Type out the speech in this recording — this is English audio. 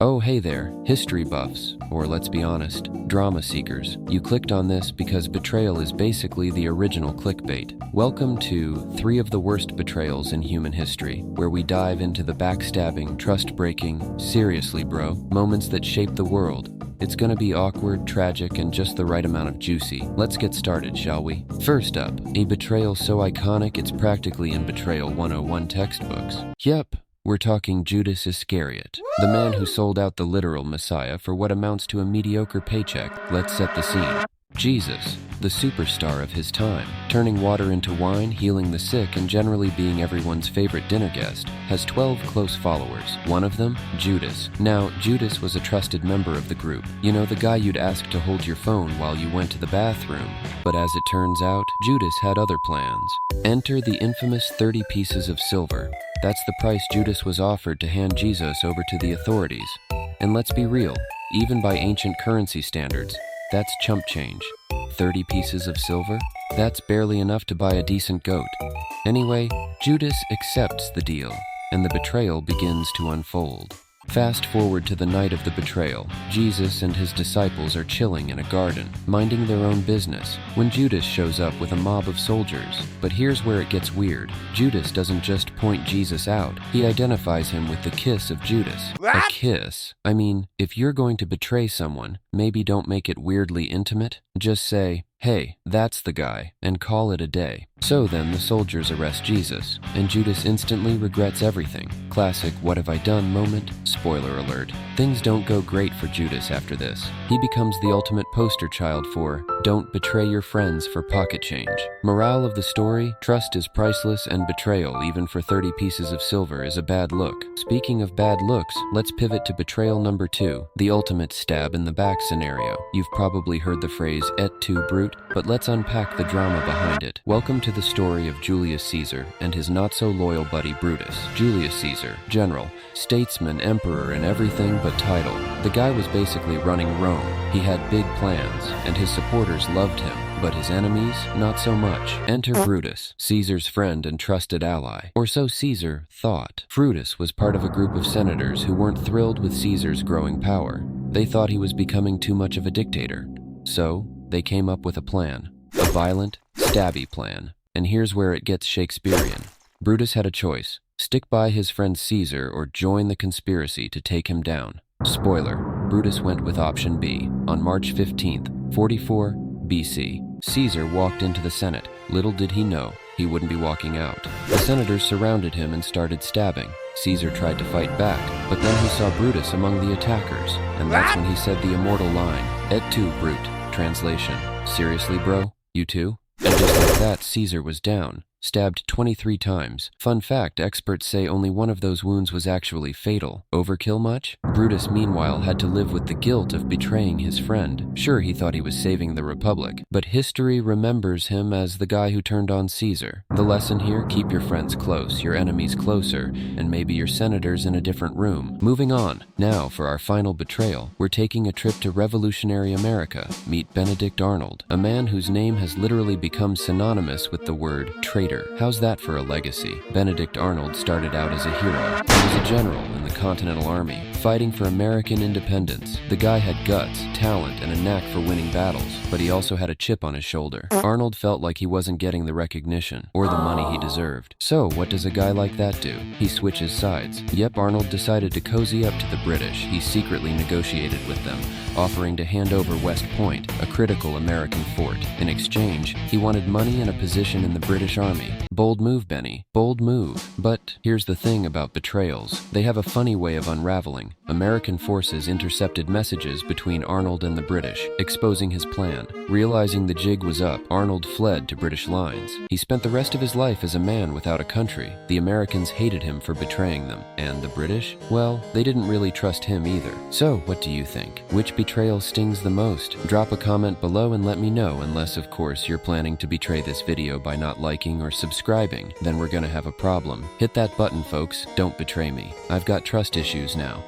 Oh, hey there, history buffs, or let's be honest, drama seekers. You clicked on this because betrayal is basically the original clickbait. Welcome to 3 of the worst betrayals in human history, where we dive into the backstabbing, trust-breaking, seriously bro, moments that shape the world. It's gonna be awkward, tragic, and just the right amount of juicy. Let's get started, shall we? First up, a betrayal so iconic it's practically in Betrayal 101 textbooks. Yep. We're talking Judas Iscariot, the man who sold out the literal Messiah for what amounts to a mediocre paycheck. Let's set the scene. Jesus, the superstar of his time, turning water into wine, healing the sick, and generally being everyone's favorite dinner guest, has 12 close followers. One of them, Judas. Now, Judas was a trusted member of the group. You know, the guy you'd ask to hold your phone while you went to the bathroom. But as it turns out, Judas had other plans. Enter the infamous 30 pieces of silver. That's the price Judas was offered to hand Jesus over to the authorities. And let's be real, even by ancient currency standards, that's chump change. 30 pieces of silver? That's barely enough to buy a decent goat. Anyway, Judas accepts the deal, and the betrayal begins to unfold. Fast forward to the night of the betrayal. Jesus and his disciples are chilling in a garden, minding their own business, when Judas shows up with a mob of soldiers. But here's where it gets weird. Judas doesn't just point Jesus out, he identifies him with the kiss of Judas. A kiss? I mean, if you're going to betray someone, maybe don't make it weirdly intimate. Just say, "Hey, that's the guy," and call it a day. So then the soldiers arrest Jesus, and Judas instantly regrets everything. Classic what have I done moment. Spoiler alert. Things don't go great for Judas after this. He becomes the ultimate poster child for don't betray your friends for pocket change. Morale of the story, trust is priceless and betrayal, even for 30 pieces of silver, is a bad look. Speaking of bad looks, let's pivot to betrayal number 2, the ultimate stab in the back scenario. You've probably heard the phrase et tu brute, but let's unpack the drama behind it. Welcome to the story of Julius Caesar and his not-so-loyal buddy Brutus. Julius Caesar, general, statesman, emperor, and everything but title. The guy was basically running Rome. He had big plans, and his supporters loved him, but his enemies, not so much. Enter Brutus, Caesar's friend and trusted ally. Or so Caesar thought. Brutus was part of a group of senators who weren't thrilled with Caesar's growing power. They thought he was becoming too much of a dictator. So, they came up with a plan. A violent, stabby plan. And here's where it gets Shakespearean. Brutus had a choice. Stick by his friend Caesar or join the conspiracy to take him down. Spoiler, Brutus went with option B. On March 15th, 44 BC, Caesar walked into the Senate. Little did he know, he wouldn't be walking out. The senators surrounded him and started stabbing. Caesar tried to fight back, but then he saw Brutus among the attackers, and that's when he said the immortal line, et tu, brute. Translation, seriously bro, you too? And just like that, Caesar was down, stabbed 23 times. Fun fact, experts say only one of those wounds was actually fatal. Overkill much? Brutus, meanwhile, had to live with the guilt of betraying his friend. Sure, he thought he was saving the Republic, but history remembers him as the guy who turned on Caesar. The lesson here, keep your friends close, your enemies closer, and maybe your senators in a different room. Moving on. Now, for our final betrayal, we're taking a trip to revolutionary America. Meet Benedict Arnold, a man whose name has literally become synonymous with the word traitor. How's that for a legacy? Benedict Arnold started out as a hero. He was a general in the Continental Army, fighting for American independence. The guy had guts, talent, and a knack for winning battles, but he also had a chip on his shoulder. Arnold felt like he wasn't getting the recognition or the money he deserved. So, what does a guy like that do? He switches sides. Yep, Arnold decided to cozy up to the British. He secretly negotiated with them, offering to hand over West Point, a critical American fort. In exchange, he wanted money and a position in the British Army. Bold move, Benny. Bold move. But here's the thing about betrayals. They have a funny way of unraveling. American forces intercepted messages between Arnold and the British, exposing his plan. Realizing the jig was up, Arnold fled to British lines. He spent the rest of his life as a man without a country. The Americans hated him for betraying them. And the British? Well, they didn't really trust him either. So, what do you think? Which betrayal stings the most? Drop a comment below and let me know, unless, of course, you're planning to betray this video by not liking or subscribing. Then we're gonna have a problem. Hit that button, folks. Don't betray me. I've got trust issues now.